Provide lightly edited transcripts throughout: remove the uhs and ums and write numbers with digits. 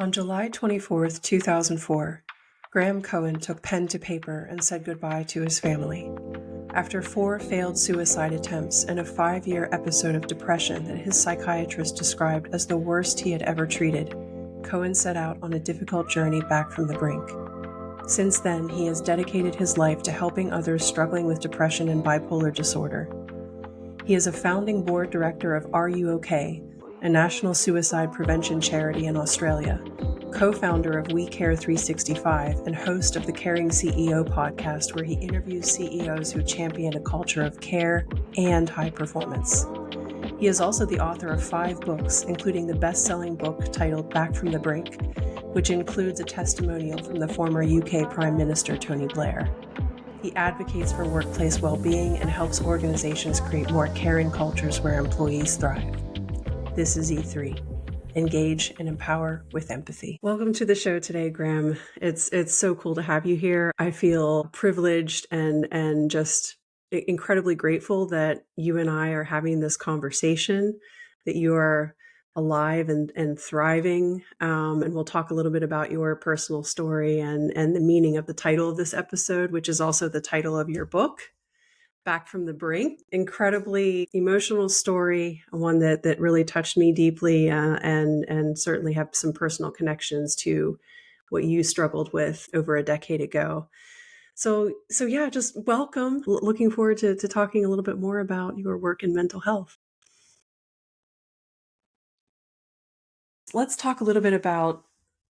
On July 24th, 2004, Graeme Cowan took pen to paper and said goodbye to his family. After 4 failed suicide attempts and a 5-year episode of depression that his psychiatrist described as the worst he had ever treated, Cowan set out on a difficult journey back from the brink. Since then, he has dedicated his life to helping others struggling with depression and bipolar disorder. He is a founding board director of Are You OK?, a national suicide prevention charity in Australia, co-founder of We Care 365, and host of the Caring CEO podcast, where he interviews CEOs who champion a culture of care and high performance. He is also the author of 5 books, including the best-selling book titled Back from the Brink, which includes a testimonial from the former UK Prime Minister Tony Blair. He advocates for workplace well-being and helps organizations create more caring cultures where employees thrive. This is E3. Engage and empower with empathy. Welcome to the show today, Graeme. It's so cool to have you here. I feel privileged and just incredibly grateful that you and I are having this conversation, that you are alive and thriving. And we'll talk a little bit about your personal story and the meaning of the title of this episode, which is also the title of your book, Back from the Brink. Incredibly emotional story, one that really touched me deeply, and certainly have some personal connections to what you struggled with over a decade ago. So yeah, just welcome. Looking forward to talking a little bit more about your work in mental health. Let's talk a little bit about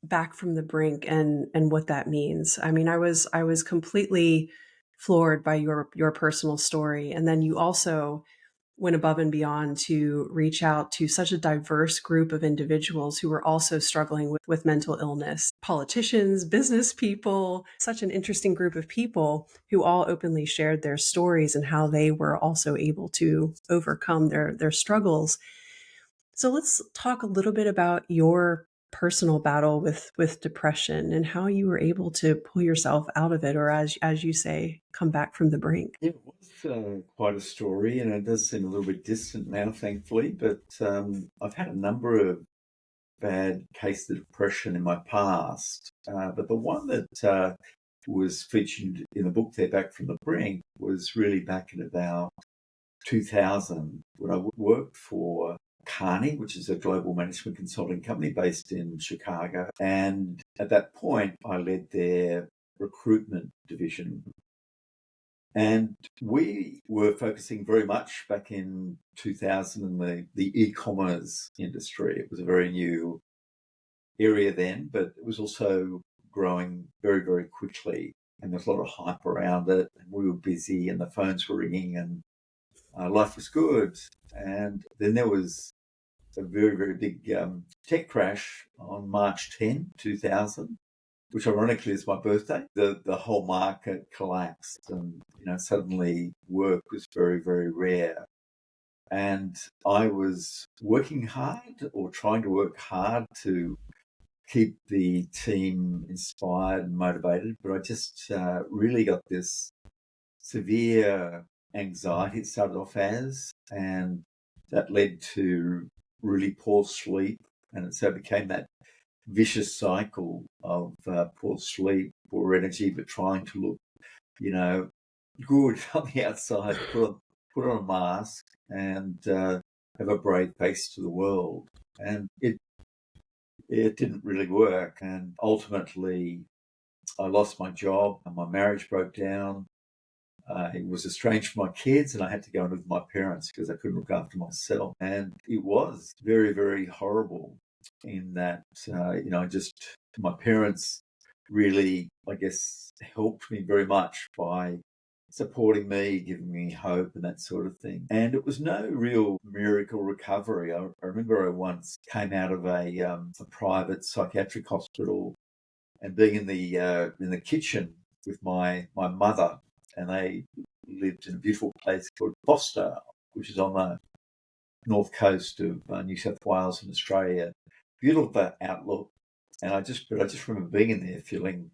Back from the Brink and what that means. I mean, I was completely floored by your personal story, and then you also went above and beyond to reach out to such a diverse group of individuals who were also struggling with mental illness. Politicians, business people, such an interesting group of people who all openly shared their stories and how they were also able to overcome their struggles. So let's talk a little bit about your personal battle with depression and how you were able to pull yourself out of it, or as you say, come back from the brink. It was quite a story, and it does seem a little bit distant now, thankfully. But I've had a number of bad cases of depression in my past. But the one that was featured in the book there, Back from the Brink, was really back in about 2000 when I worked for Carney, which is a global management consulting company based in Chicago. And at that point, I led their recruitment division. And we were focusing very much back in 2000 in the e-commerce industry. It was a very new area then, but it was also growing very, very quickly. And there's a lot of hype around it. And we were busy and the phones were ringing and life was good. And then there was a very, very big tech crash on March 2000, which ironically is my birthday. The whole market collapsed, and suddenly work was very, very rare. And I was working hard, or trying to work hard, to keep the team inspired and motivated, but I just really got this severe anxiety. It started off as, and that led to really poor sleep, and so it became that vicious cycle of poor sleep, poor energy, but trying to look, good on the outside, put on a mask and have a brave face to the world. And it didn't really work. And ultimately, I lost my job and my marriage broke down. It was estranged from my kids, and I had to go and live with my parents because I couldn't look after myself. And it was very, very horrible in that, my parents really, I guess, helped me very much by supporting me, giving me hope and that sort of thing. And it was no real miracle recovery. I remember I once came out of a private psychiatric hospital and being in the kitchen with my mother, and they lived in a beautiful place called Foster, which is on the north coast of New South Wales in Australia. Beautiful outlook. And I just remember being in there feeling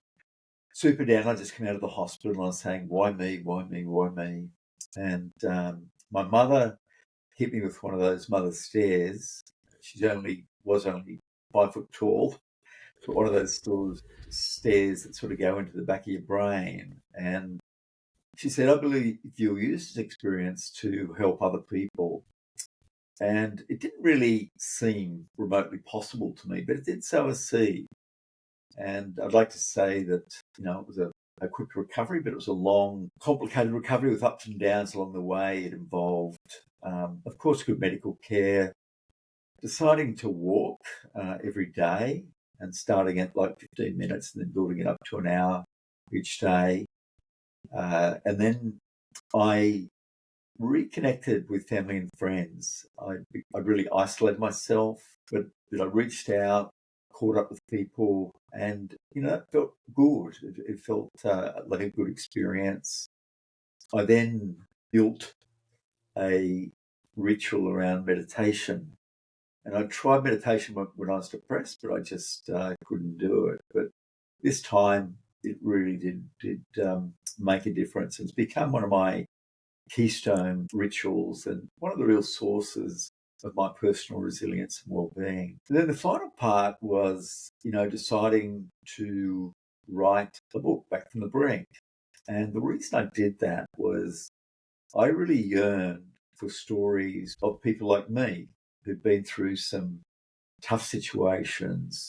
super down. I just came out of the hospital and I was saying, why me, why me, why me? And my mother hit me with one of those mother stairs. She was only 5 foot tall, one of those sort of stairs that sort of go into the back of your brain. And she said, I believe you'll use this experience to help other people. And it didn't really seem remotely possible to me, but it did sow a seed. And I'd like to say that, it was a quick recovery, but it was a long, complicated recovery with ups and downs along the way. It involved, of course, good medical care, deciding to walk every day and starting at like 15 minutes and then building it up to an hour each day. And then I reconnected with family and friends. I really isolated myself, but I reached out, caught up with people, and it felt good. It felt like a good experience. I then built a ritual around meditation, and I tried meditation when I was depressed, but I just couldn't do it. But this time, it really did make a difference. It's become one of my keystone rituals and one of the real sources of my personal resilience and well-being. And then the final part was, deciding to write a book, Back from the Brink. And the reason I did that was I really yearned for stories of people like me who've been through some tough situations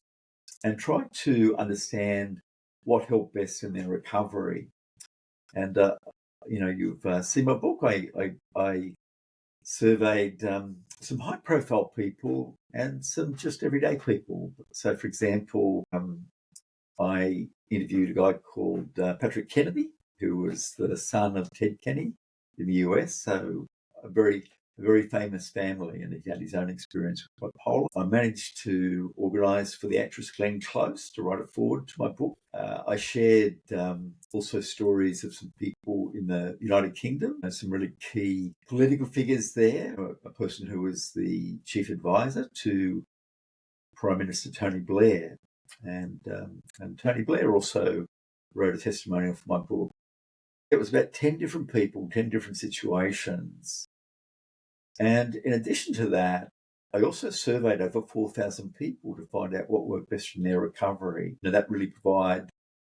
and tried to understand what helped best in their recovery. And you've seen my book. I surveyed some high-profile people and some just everyday people. So, for example, I interviewed a guy called Patrick Kennedy, who was the son of Ted Kennedy in the US. So, a very famous family, and he had his own experience with bipolar. I managed to organise for the actress Glenn Close to write a foreword to my book. I shared also stories of some people in the United Kingdom, some really key political figures there, a person who was the chief advisor to Prime Minister Tony Blair. And Tony Blair also wrote a testimonial for my book. It was about 10 different people, 10 different situations. And in addition to that, I also surveyed over 4,000 people to find out what worked best in their recovery. Now, that really provided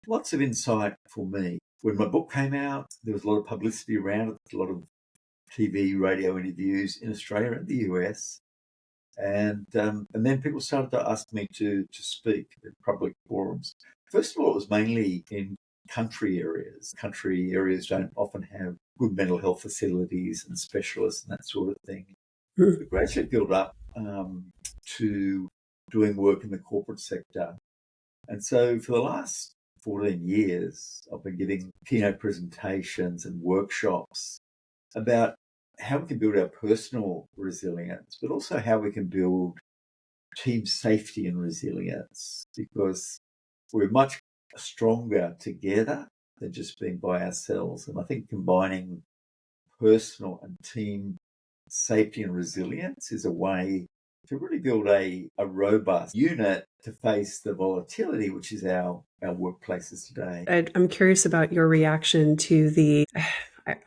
lots of insight for me. When my book came out, there was a lot of publicity around it, a lot of TV, radio interviews in Australia and the US. And then people started to ask me to speak in public forums. First of all, it was mainly in country areas. Country areas don't often have good mental health facilities and specialists and that sort of thing. It gradually built up to doing work in the corporate sector. And so for the last 14 years, I've been giving keynote presentations and workshops about how we can build our personal resilience, but also how we can build team safety and resilience, because we're much stronger together than just being by ourselves. And I think combining personal and team safety and resilience is a way to really build a robust unit to face the volatility, which is our workplaces today. I'm curious about your reaction to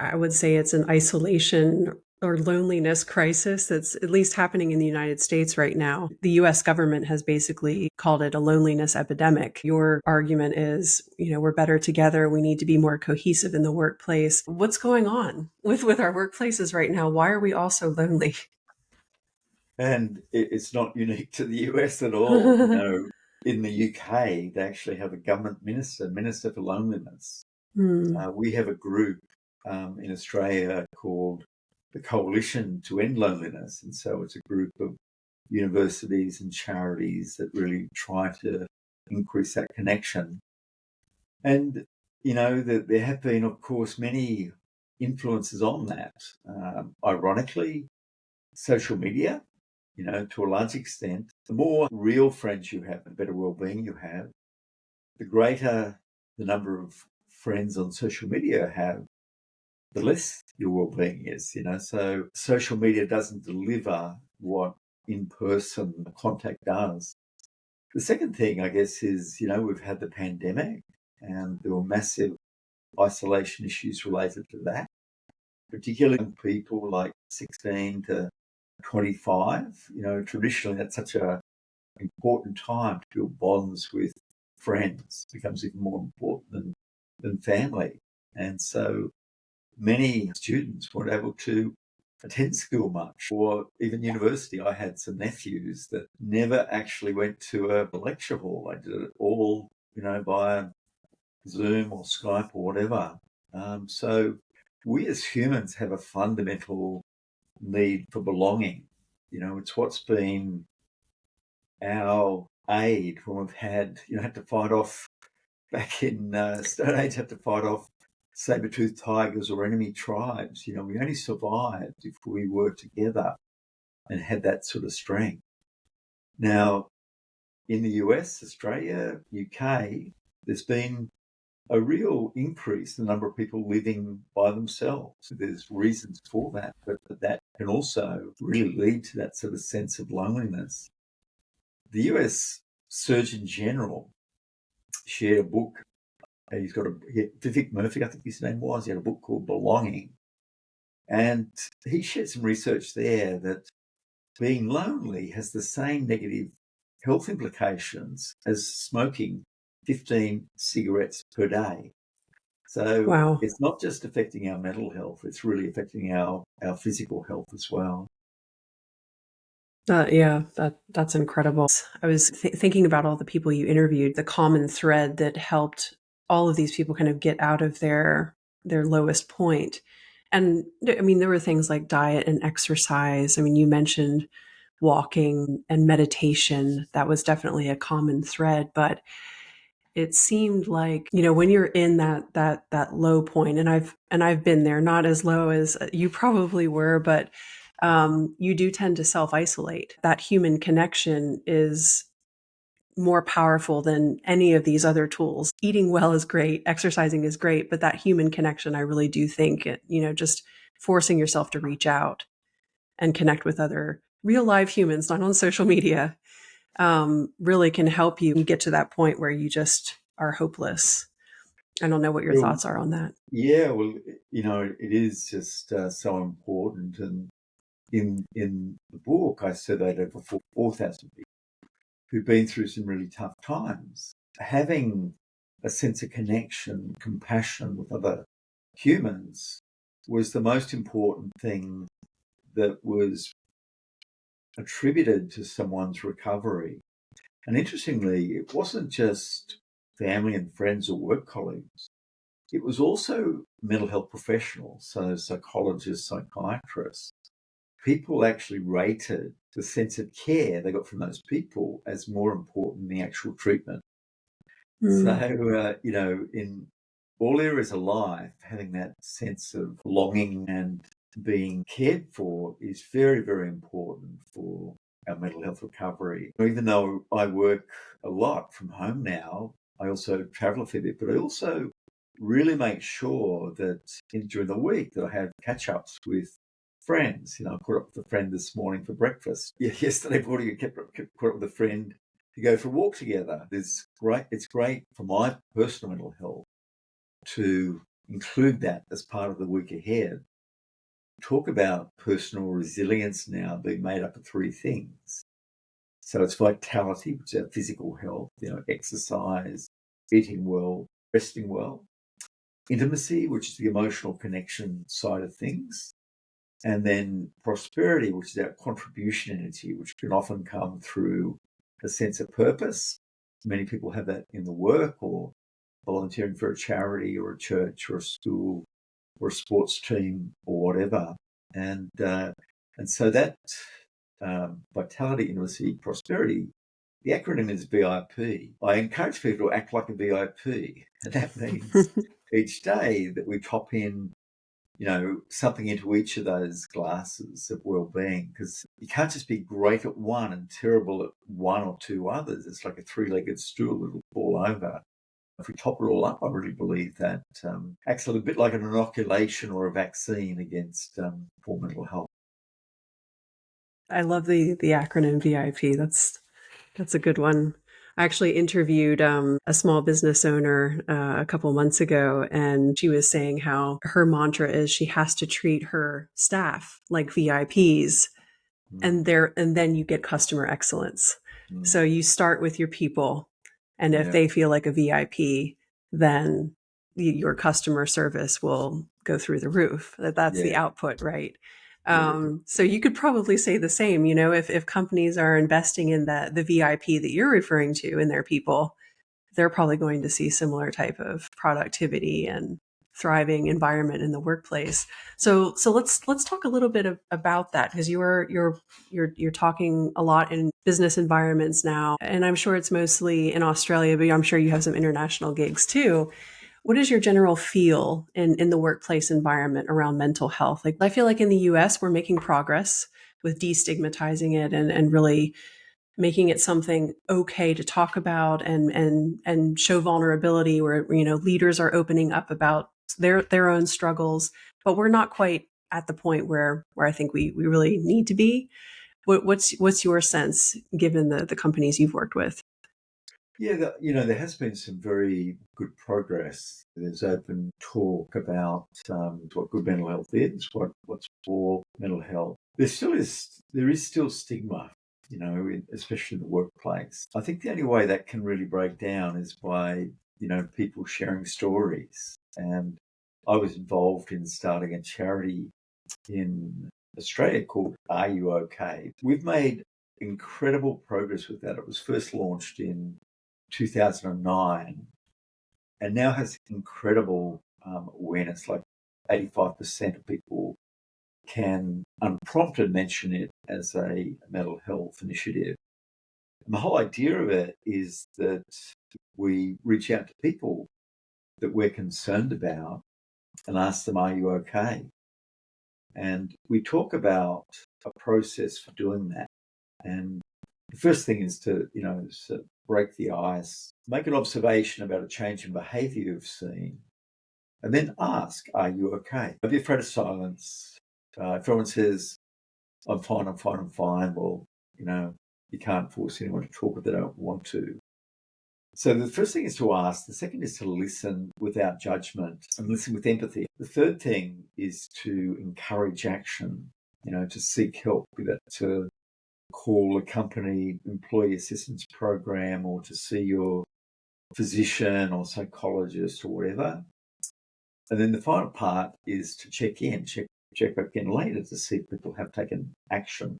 I would say it's an isolation or loneliness crisis that's at least happening in the United States right now. The US government has basically called it a loneliness epidemic. Your argument is, we're better together. We need to be more cohesive in the workplace. What's going on with our workplaces right now? Why are we all so lonely? And it's not unique to the US at all. In the UK, they actually have a government minister for loneliness. We have a group in Australia called the Coalition to End Loneliness. And so it's a group of universities and charities that really try to increase that connection. And, there have been, of course, many influences on that. Ironically, social media, to a large extent, the more real friends you have, the better well-being you have, the greater the number of friends on social media have, the less your well-being is, So social media doesn't deliver what in-person contact does. The second thing, I guess, is, we've had the pandemic and there were massive isolation issues related to that, particularly in people like 16 to 25. Traditionally that's such a important time to build bonds with friends. It becomes even more important than family. And so many students weren't able to attend school much, or even university. I had some nephews that never actually went to a lecture hall. I did it all, via Zoom or Skype or whatever. So we as humans have a fundamental need for belonging. It's what's been our aid when we've had to fight off back in Stone Age, had to fight off saber-toothed tigers or enemy tribes. We only survived if we were together and had that sort of strength. Now, in the US, Australia, UK, there's been a real increase in the number of people living by themselves. There's reasons for that, but that can also really lead to that sort of sense of loneliness. The US Surgeon General shared a book. He's got Vivek Murphy, I think his name was. He had a book called Belonging. And he shared some research there that being lonely has the same negative health implications as smoking 15 cigarettes per day. So Wow. It's not just affecting our mental health, it's really affecting our physical health as well. That's incredible. I was thinking about all the people you interviewed, the common thread that helped all of these people kind of get out of their lowest point. And I mean, there were things like diet and exercise. I mean, you mentioned walking and meditation. That was definitely a common thread, but it seemed like, when you're in that low point, and I've been there, not as low as you probably were, but you do tend to self-isolate. That human connection is more powerful than any of these other tools. Eating well is great, exercising is great, but that human connection, I really do think, just forcing yourself to reach out and connect with other real live humans, not on social media, really can help you get to that point where you just are hopeless. I don't know what your thoughts are on that. Yeah, well, it is just so important. And in the book, I surveyed over 4,000 people who've been through some really tough times. Having a sense of connection, compassion with other humans was the most important thing that was attributed to someone's recovery. And interestingly, it wasn't just family and friends or work colleagues. It was also mental health professionals, so psychologists, psychiatrists. People actually rated the sense of care they got from those people as more important than the actual treatment. So, in all areas of life, having that sense of belonging and being cared for is very, very important for our mental health recovery. Even though I work a lot from home now, I also travel a fair bit, but I also really make sure that during the week that I have catch-ups with friends. I caught up with a friend this morning for breakfast. Yesterday morning I caught up with a friend to go for a walk together. It's great for my personal mental health to include that as part of the week ahead. Talk about personal resilience now being made up of three things. So it's vitality, which is our physical health, exercise, eating well, resting well. Intimacy, which is the emotional connection side of things. And then prosperity, which is our contribution energy, which can often come through a sense of purpose. Many people have that in the work or volunteering for a charity or a church or a school or a sports team or whatever. And so that vitality, intimacy, prosperity, the acronym is VIP. I encourage people to act like a VIP. And that means each day that we top in something into each of those glasses of well-being, because you can't just be great at one and terrible at one or two others. It's like a three-legged stool that will fall over. If we top it all up, I really believe that acts a little bit like an inoculation or a vaccine against poor mental health. I love the acronym VIP. That's a good one. I actually interviewed a small business owner a couple months ago, and she was saying how her mantra is she has to treat her staff like VIPs, and then you get customer excellence. So you start with your people, and if Yeah. they feel like a VIP, then your customer service will go through the roof. That's the Yeah. output, right? Yeah. So you could probably say the same. If companies are investing in the VIP that you're referring to in their people, they're probably going to see similar type of productivity and thriving environment in the workplace. So let's talk a little bit about that, because you're talking a lot in business environments now, and I'm sure it's mostly in Australia, but I'm sure you have some international gigs too. What is your general feel in the workplace environment around mental health? Like, I feel like in the US, we're making progress with destigmatizing it and really making it something okay to talk about and show vulnerability, where leaders are opening up about their own struggles, but we're not quite at the point where I think we really need to be. What's your sense, given the companies you've worked with? Yeah, there has been some very good progress. There's open talk about what good mental health is, what's for mental health. There is still stigma, especially in the workplace. I think the only way that can really break down is by, people sharing stories. And I was involved in starting a charity in Australia called Are You OK? We've made incredible progress with that. It was first launched in 2009 and now has incredible awareness. Like 85% of people can unprompted mention it as a mental health initiative. And the whole idea of it is that we reach out to people that we're concerned about and ask them, are you okay? And we talk about a process for doing that. And the first thing is to break the ice, make an observation about a change in behaviour you've seen, and then ask, are you okay? Don't be afraid of silence. If everyone says, I'm fine, I'm fine, I'm fine, well, you can't force anyone to talk if they don't want to. So the first thing is to ask. The second is to listen without judgment and listen with empathy. The third thing is to encourage action, to seek help, be that to call a company employee assistance program or to see your physician or psychologist or whatever. And then the final part is to check back in later to see if people have taken action.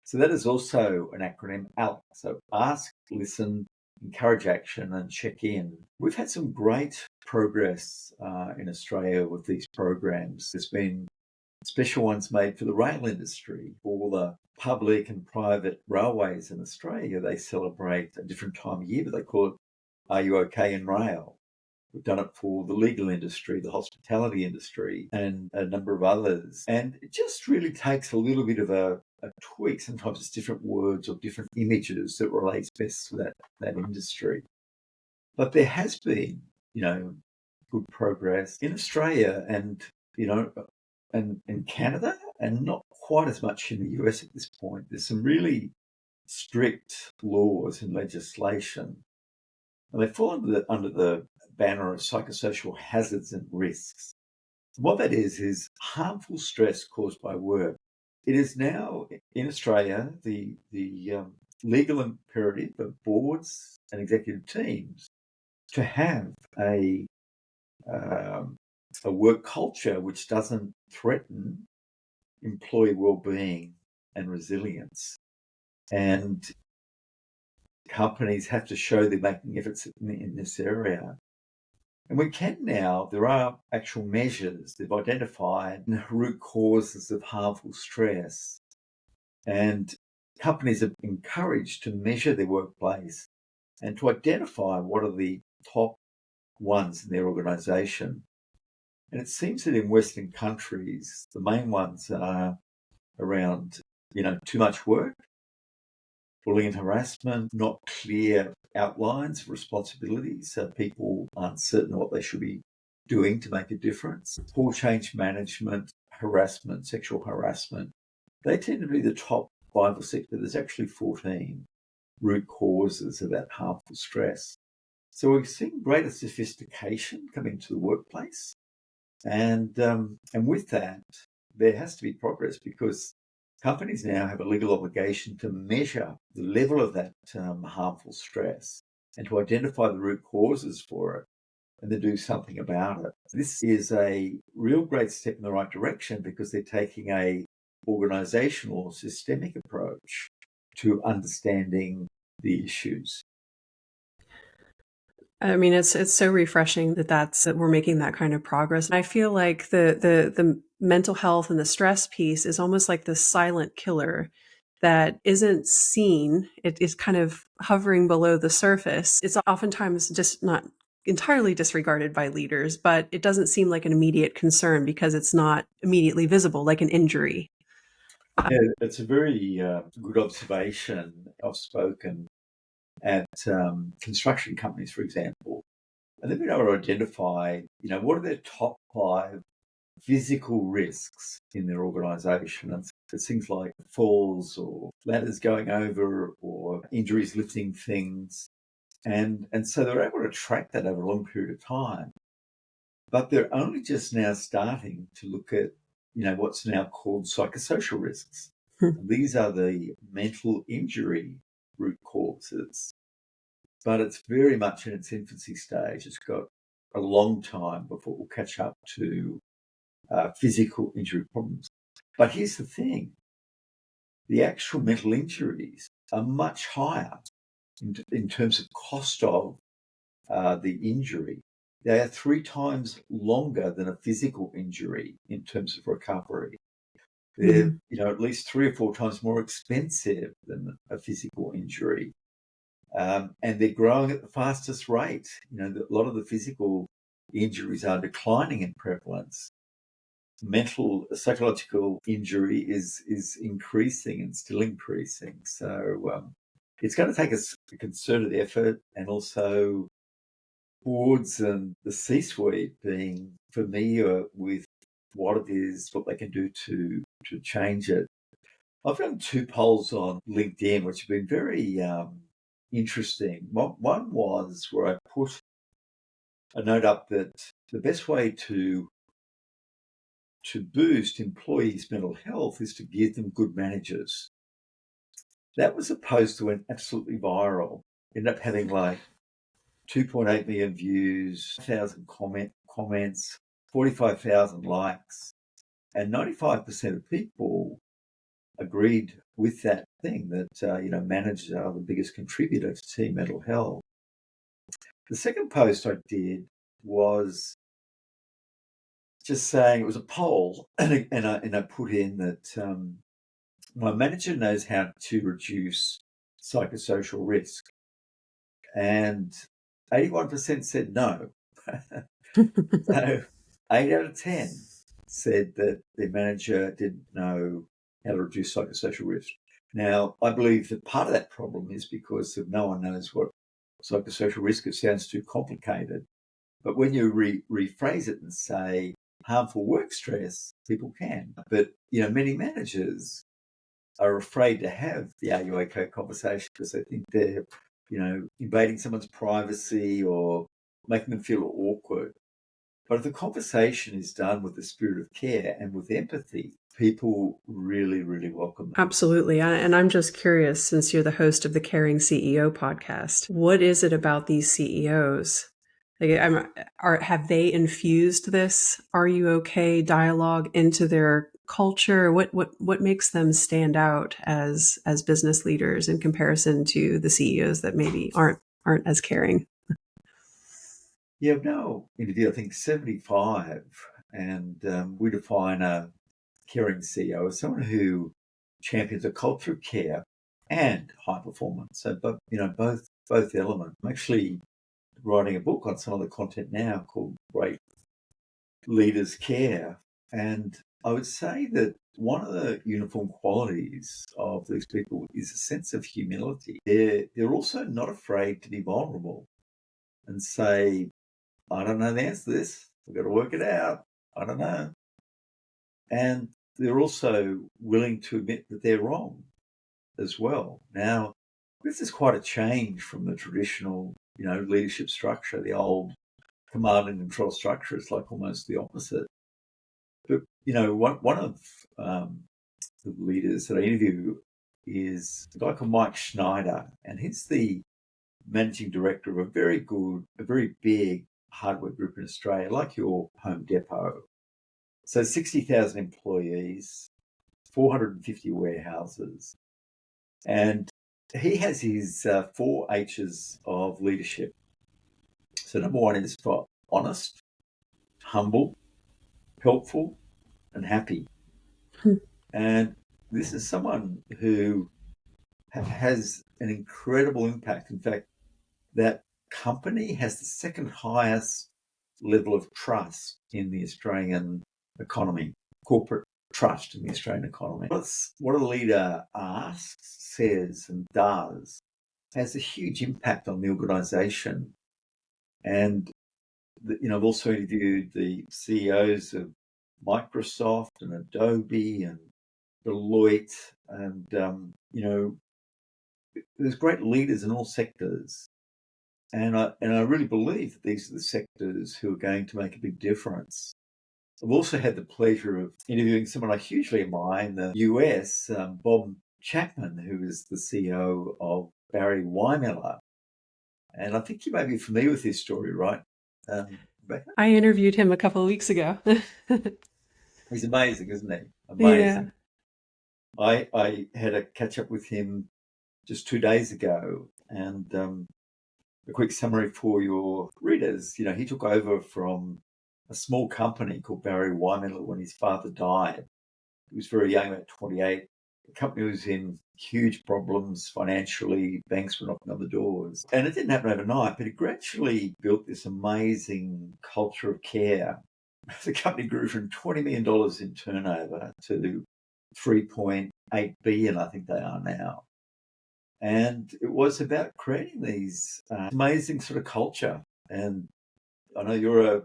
So that is also an acronym, ALEC. So ask, listen, encourage action, and check in. We've had some great progress in Australia with these programs. There's been special ones made for the rail industry. For the public and private railways in Australia, they celebrate a different time of year, but they call it Are You OK in Rail? We've done it for the legal industry, the hospitality industry, and a number of others. And it just really takes a little bit of a tweak. Sometimes it's different words or different images that relates best to that industry. But there has been, good progress in Australia and, and in Canada, and not quite as much in the US at this point. There's some really strict laws and legislation, and they fall under the banner of psychosocial hazards and risks. What that is harmful stress caused by work. It is now in Australia the legal imperative of boards and executive teams to have a work culture which doesn't threaten employee well-being and resilience. And companies have to show they're making efforts in this area. And we can now, there are actual measures. They've identified the root causes of harmful stress. And companies are encouraged to measure their workplace and to identify what are the top ones in their organisation. And it seems that in Western countries, the main ones are around, too much work, bullying and harassment, not clear outlines of responsibilities, so people aren't certain what they should be doing to make a difference, poor change management, harassment, sexual harassment. They tend to be the top 5 or 6, but there's actually 14 root causes of that harmful stress. So we've seen greater sophistication come into the workplace. And with that, there has to be progress, because companies now have a legal obligation to measure the level of that harmful stress and to identify the root causes for it and then do something about it. This is a real great step in the right direction because they're taking a organizational or systemic approach to understanding the issues. I mean, it's so refreshing that we're making that kind of progress. I feel like the mental health and the stress piece is almost like the silent killer that isn't seen. It is kind of hovering below the surface. It's oftentimes just not entirely disregarded by leaders, but it doesn't seem like an immediate concern because it's not immediately visible, like an injury. Yeah, it's a very good observation. I've spoken at construction companies, for example, and they've been able to identify, what are their top 5 physical risks in their organisation. And it's things like falls or ladders going over or injuries lifting things. And so they're able to track that over a long period of time. But they're only just now starting to look at, what's now called psychosocial risks. And these are the mental injury root causes. But it's very much in its infancy stage. It's got a long time before it will catch up to physical injury problems. But here's the thing. The actual mental injuries are much higher in terms of cost of the injury. They are 3 times longer than a physical injury in terms of recovery. They're, at least 3 or 4 times more expensive than a physical injury. And they're growing at the fastest rate. A lot of the physical injuries are declining in prevalence. Mental psychological injury is increasing and still increasing. So it's going to take a concerted effort, and also boards and the C-suite being familiar with what it is, what they can do to change it. I've done 2 polls on LinkedIn, which have been very interesting. One was where I put a note up that the best way to boost employees' mental health is to give them good managers. That was a post that went absolutely viral. Ended up having like 2.8 million views, 1,000 comments, 45,000 likes, and 95% of people agreed with that thing that, managers are the biggest contributor to team mental health. The second post I did was just saying, it was a poll, and I put in that my manager knows how to reduce psychosocial risk, and 81% said no. So 8 out of 10 said that their manager didn't know how to reduce psychosocial risk. Now, I believe that part of that problem is because no one knows what psychosocial risk is. It sounds too complicated. But when you rephrase it and say harmful work stress, people can. But, many managers are afraid to have the "Are you okay?" conversation because they think they're, invading someone's privacy or making them feel awkward. But if the conversation is done with the spirit of care and with empathy, people really, really welcome them. Absolutely. And I'm just curious, since you're the host of the Caring CEO podcast, what is it about these CEOs? Have they infused this "Are you okay?" dialogue into their culture? What makes them stand out as business leaders in comparison to the CEOs that maybe aren't as caring? Yeah, no interview, I think 75, and we define a caring CEO as someone who champions a culture of care and high performance. So, but both elements. I'm actually writing a book on some of the content now called Great Leaders Care, and I would say that one of the uniform qualities of these people is a sense of humility. They're also not afraid to be vulnerable and say, I don't know the answer to this. We've got to work it out. I don't know. And they're also willing to admit that they're wrong as well. Now, this is quite a change from the traditional, leadership structure, the old command and control structure. It's like almost the opposite. But, one of of leaders that I interview is a guy called Mike Schneider, and he's the managing director of a very big hardware group in Australia, like your Home Depot. So 60,000 employees, 450 warehouses, and he has his 4 H's of leadership. So number one is for honest, humble, helpful, and happy. And this is someone who has an incredible impact. In fact, that company has the second highest level of trust in the Australian economy, corporate trust in the Australian economy. What a leader asks, says, and does has a huge impact on the organisation. And I've also interviewed the CEOs of Microsoft and Adobe and Deloitte, and there's great leaders in all sectors, and I really believe that these are the sectors who are going to make a big difference. I've also had the pleasure of interviewing someone I hugely admire in the US, Bob Chapman, who is the CEO of Barry Weinmiller, and I think you may be familiar with his story, right? I interviewed him a couple of weeks ago. He's amazing, isn't he? Amazing. Yeah. I had a catch up with him just 2 days ago, and a quick summary for your readers. He took over from a small company called Barry Weinmiller when his father died. He was very young, about 28. The company was in huge problems financially. Banks were knocking on the doors. And it didn't happen overnight, but it gradually built this amazing culture of care. The company grew from $20 million in turnover to $3.8 billion, I think they are now. And it was about creating these amazing sort of culture. And I know you're a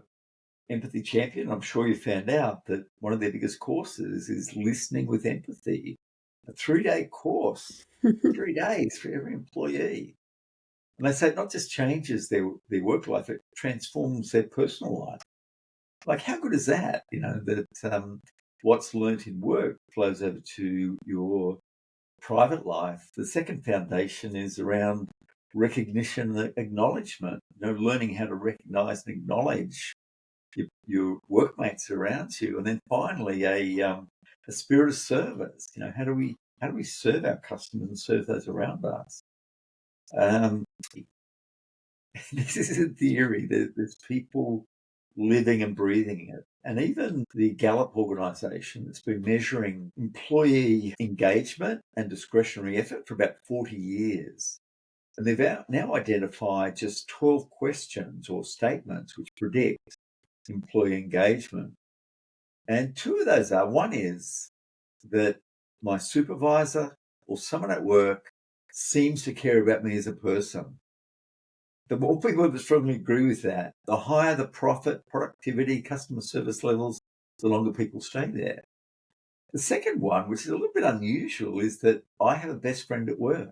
empathy champion. I'm sure you found out that one of their biggest courses is listening with empathy. A 3-day course, 3 days for every employee. And they say it not just changes their work life, it transforms their personal life. Like, how good is that? That what's learnt in work flows over to your private life. The second foundation is around recognition and acknowledgement, learning how to recognize and acknowledge your workmates around you. And then finally, a spirit of service. How do we serve our customers and serve those around us? This is a theory. There's people living and breathing it. And even the Gallup organisation that's been measuring employee engagement and discretionary effort for about 40 years. And they've now identified just 12 questions or statements which predict employee engagement. And 2 of those are, one is that my supervisor or someone at work seems to care about me as a person. The more people that strongly agree with that, the higher the profit, productivity, customer service levels, the longer people stay there. The second one, which is a little bit unusual, is that I have a best friend at work.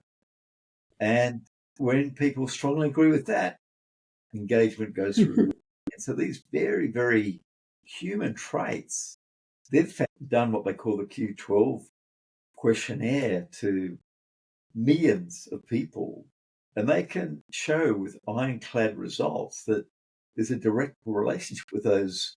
And when people strongly agree with that, engagement goes through. And so these very, very human traits, they've done what they call the Q12 questionnaire to millions of people. And they can show with ironclad results that there's a direct relationship with those,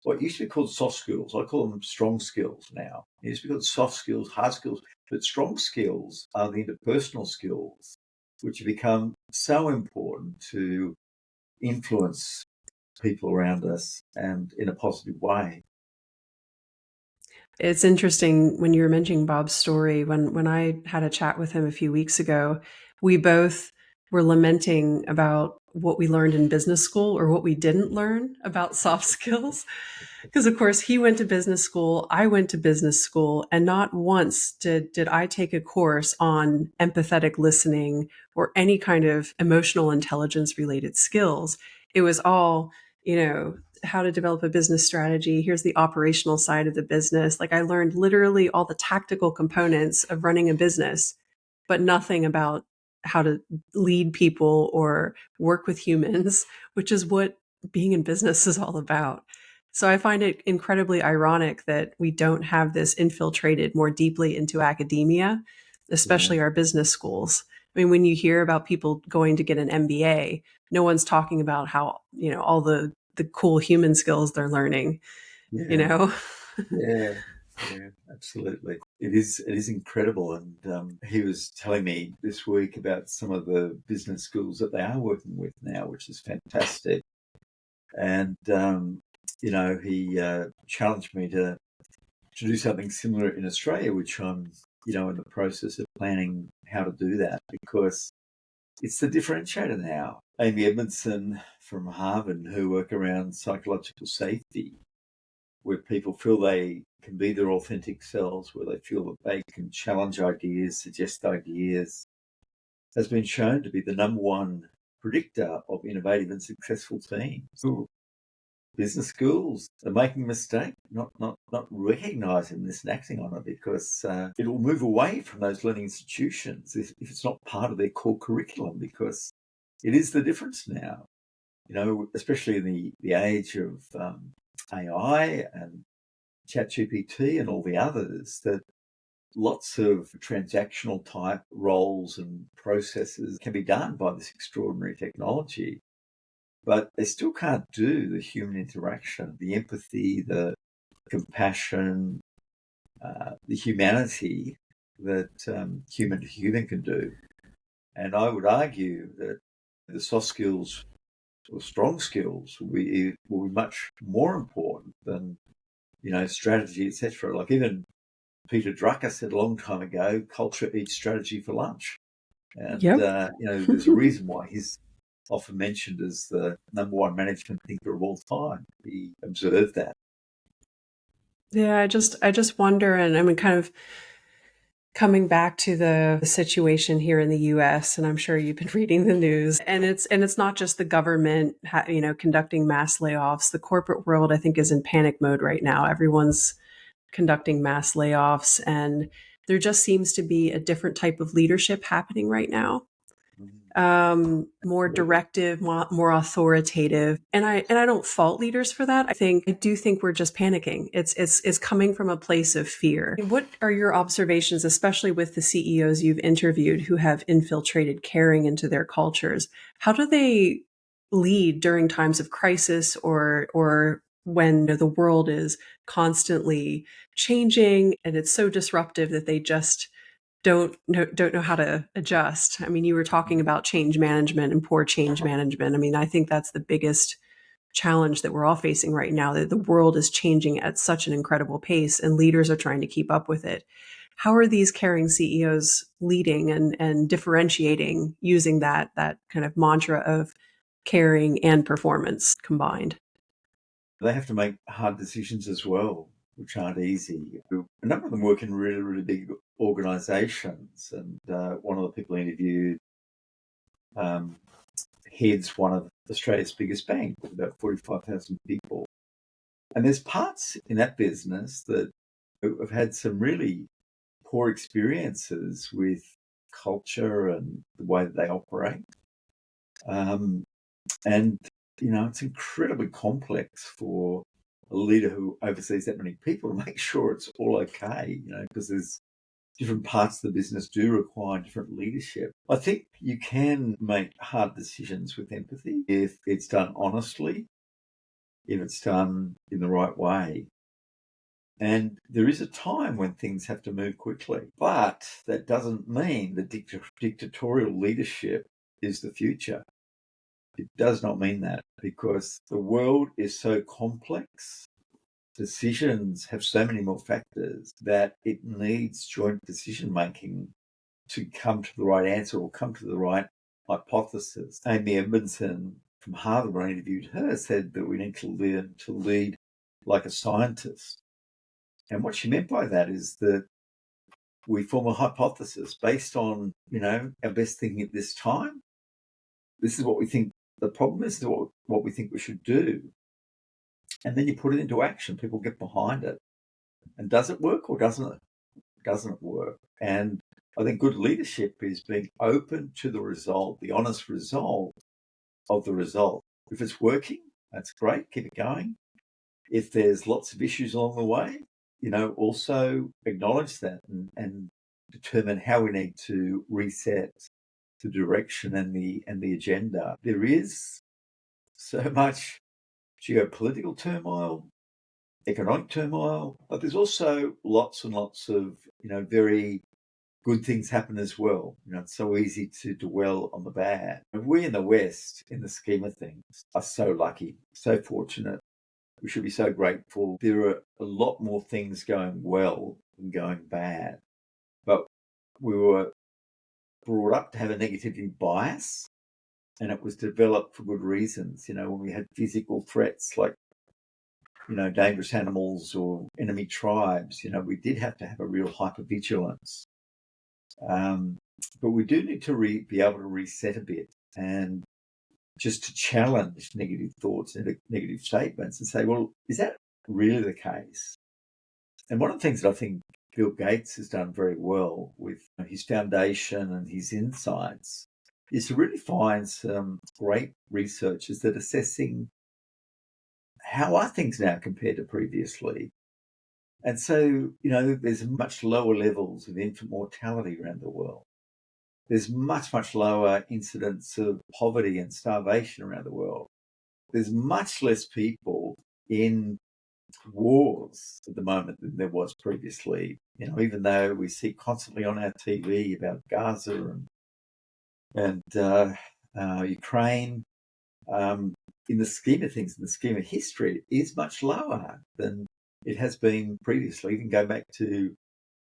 what used to be called soft skills. I call them strong skills now. It used to be called soft skills, hard skills, but strong skills are the interpersonal skills, which have become so important to influence people around us and in a positive way. It's interesting when you were mentioning Bob's story. When I had a chat with him a few weeks ago, we both were lamenting about what we learned in business school or what we didn't learn about soft skills. Because, of course, he went to business school, I went to business school, and not once did I take a course on empathetic listening or any kind of emotional intelligence related skills. It was all, how to develop a business strategy. Here's the operational side of the business. Like, I learned literally all the tactical components of running a business, but nothing about how to lead people or work with humans, which is what being in business is all about. So I find it incredibly ironic that we don't have this infiltrated more deeply into academia, Yeah, especially our business schools. I mean, when you hear about people going to get an MBA, no one's talking about how, all the cool human skills they're learning, you yeah, know? yeah, yeah, absolutely. It is incredible. And he was telling me this week about some of the business schools that they are working with now, which is fantastic. And he challenged me to do something similar in Australia, which I'm in the process of planning how to do that, because it's the differentiator now. Amy Edmondson from Harvard, who work around psychological safety, where people feel they can be their authentic selves, where they feel that they can challenge ideas, suggest ideas, has been shown to be the number one predictor of innovative and successful teams. Business schools are making a mistake, not recognising this and acting on it, because it will move away from those learning institutions if it's not part of their core curriculum, because it is the difference now. Especially in the age of AI and ChatGPT and all the others, that lots of transactional type roles and processes can be done by this extraordinary technology, but they still can't do the human interaction, the empathy, the compassion, the humanity that human to human can do. And I would argue that the soft skills or strong skills will be much more important than strategy, etc. Like even Peter Drucker said a long time ago, culture eats strategy for lunch. And, Yep. there's a reason why he's often mentioned as the number one management thinker of all time. He observed that. Yeah, I just wonder, and I mean, kind of coming back to the situation here in the US, and I'm sure you've been reading the news, and it's not just the government conducting mass layoffs. The corporate world, I think, is in panic mode right now. Everyone's conducting mass layoffs, and there just seems to be a different type of leadership happening right now. More Absolutely. directive, more authoritative, and I don't fault leaders for that. I do think we're just panicking. It's coming from a place of fear. What are your observations, especially with the CEOs you've interviewed who have infiltrated caring into their cultures? How do they lead during times of crisis, or when the world is constantly changing and it's so disruptive that they just don't know how to adjust? I mean, you were talking about change management and poor change management. I mean, I think that's the biggest challenge that we're all facing right now, that the world is changing at such an incredible pace and leaders are trying to keep up with it. How are these caring CEOs leading and differentiating using that kind of mantra of caring and performance combined? They have to make hard decisions as well, which aren't easy. A number of them work in really, really big organisations. And one of the people interviewed um, heads one of Australia's biggest banks with about 45,000 people. And there's parts in that business that have had some really poor experiences with culture and the way that they operate. Um, and, it's incredibly complex for a leader who oversees that many people to make sure it's all okay, because there's different parts of the business do require different leadership. I think you can make hard decisions with empathy if it's done honestly, if it's done in the right way. And there is a time when things have to move quickly, but that doesn't mean that dictatorial leadership is the future. It does not mean that, because the world is so complex. Decisions have so many more factors that it needs joint decision making to come to the right answer or come to the right hypothesis. Amy Edmondson from Harvard, when I interviewed her, said that we need to learn to lead like a scientist. And what she meant by that is that we form a hypothesis based on, our best thinking at this time. This is what we think the problem is, what we think we should do. And then you put it into action. People get behind it. And does it work or doesn't it? Doesn't it work? And I think good leadership is being open to the result, the honest result of the result. If it's working, that's great. Keep it going. If there's lots of issues along the way, also acknowledge that and determine how we need to reset the direction and the agenda. There is so much geopolitical turmoil, economic turmoil, but there's also lots and lots of, very good things happen as well. It's so easy to dwell on the bad. And we in the West, in the scheme of things, are so lucky, so fortunate. We should be so grateful. There are a lot more things going well than going bad. But we were brought up to have a negativity bias, and it was developed for good reasons. When we had physical threats like, dangerous animals or enemy tribes, we did have to have a real hypervigilance. But we do need to be able to reset a bit and just to challenge negative thoughts and negative statements and say, well, is that really the case? And one of the things that I think Bill Gates has done very well with his foundation and his insights is to really find some great researchers that are assessing how are things now compared to previously. And so, there's much lower levels of infant mortality around the world. There's much, much lower incidence of poverty and starvation around the world. There's much less people in wars at the moment than there was previously. Even though we see constantly on our TV about Gaza and Ukraine, in the scheme of things, in the scheme of history, it is much lower than it has been previously. You can go back to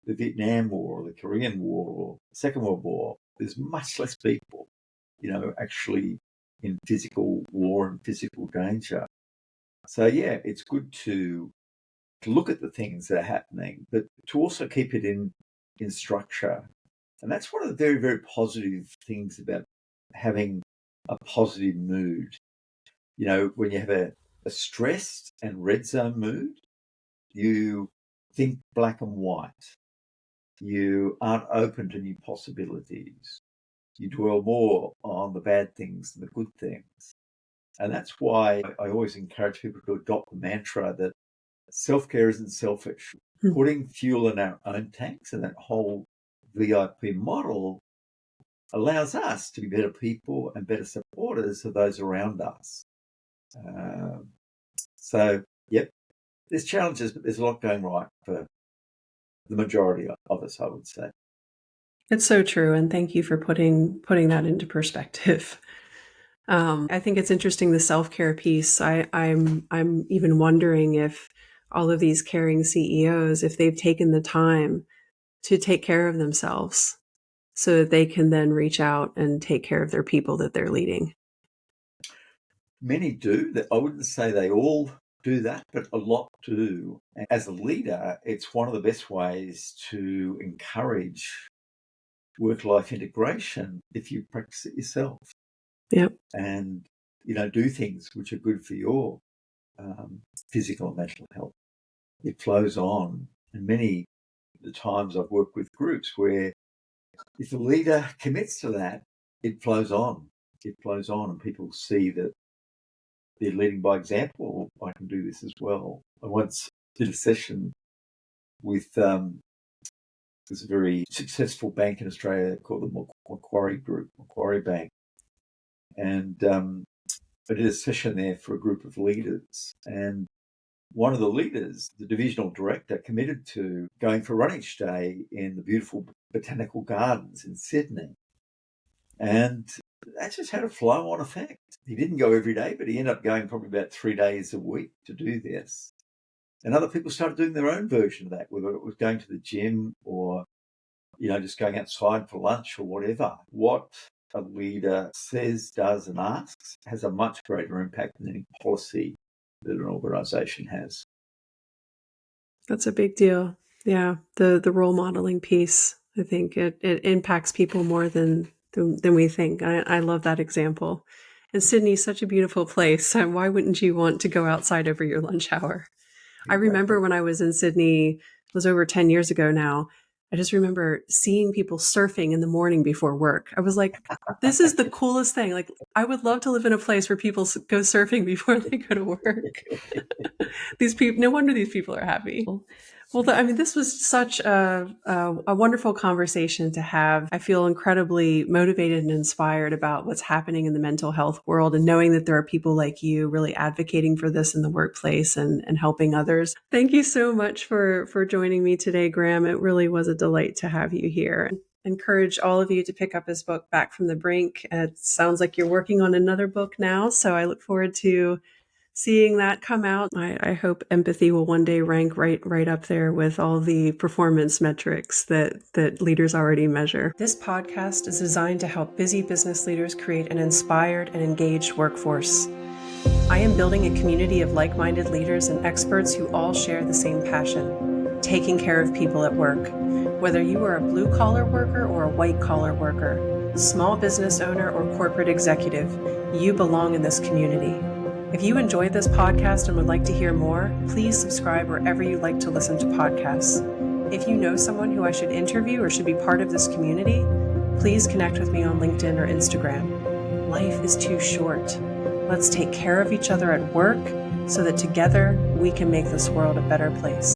the Vietnam War or the Korean War or the Second World War. There's much less people, actually in physical war and physical danger. So, yeah, it's good to look at the things that are happening, but to also keep it in structure. And that's one of the very, very positive things about having a positive mood. When you have a stressed and red zone mood, you think black and white. You aren't open to new possibilities. You dwell more on the bad things than the good things. And that's why I always encourage people to adopt the mantra that self-care isn't selfish. Putting fuel in our own tanks and that whole VIP model allows us to be better people and better supporters of those around us. So, yep, there's challenges, but there's a lot going right for the majority of us, I would say. It's so true, and thank you for putting that into perspective. I think it's interesting, the self-care piece. I'm even wondering if all of these caring CEOs, if they've taken the time to take care of themselves so that they can then reach out and take care of their people that they're leading. Many do. I wouldn't say they all do that, but a lot do. And as a leader, it's one of the best ways to encourage work-life integration if you practice it yourself. Yep. And, do things which are good for your physical and mental health. It flows on. And many the times I've worked with groups where if the leader commits to that, it flows on. It flows on and people see that they're leading by example. I can do this as well. I once did a session with there's a very successful bank in Australia called the Macquarie Group, Macquarie Bank. And I did a session there for a group of leaders. And one of the leaders, the divisional director, committed to going for a run each day in the beautiful botanical gardens in Sydney. And that just had a flow-on effect. He didn't go every day, but he ended up going probably about 3 days a week to do this. And other people started doing their own version of that, whether it was going to the gym or, just going outside for lunch or whatever. What a leader says, does, and asks has a much greater impact than any policy that an organisation has. That's a big deal. Yeah, the role modeling piece. I think it impacts people more than we think. I love that example. And Sydney's such a beautiful place. Why wouldn't you want to go outside over your lunch hour? Exactly. I remember when I was in Sydney, it was over 10 years ago now, I just remember seeing people surfing in the morning before work. I was like, this is the coolest thing. Like, I would love to live in a place where people go surfing before they go to work. These people, no wonder these people are happy. Well, I mean, this was such a wonderful conversation to have. I feel incredibly motivated and inspired about what's happening in the mental health world, and knowing that there are people like you really advocating for this in the workplace and helping others. Thank you so much for joining me today, Graeme. It really was a delight to have you here. Encourage all of you to pick up his book, Back from the Brink. It sounds like you're working on another book now, so I look forward to seeing that come out. I hope empathy will one day rank right up there with all the performance metrics that leaders already measure. This podcast is designed to help busy business leaders create an inspired and engaged workforce. I am building a community of like-minded leaders and experts who all share the same passion, taking care of people at work. Whether you are a blue-collar worker or a white-collar worker, small business owner or corporate executive, you belong in this community. If you enjoyed this podcast and would like to hear more, please subscribe wherever you like to listen to podcasts. If you know someone who I should interview or should be part of this community, please connect with me on LinkedIn or Instagram. Life is too short. Let's take care of each other at work so that together we can make this world a better place.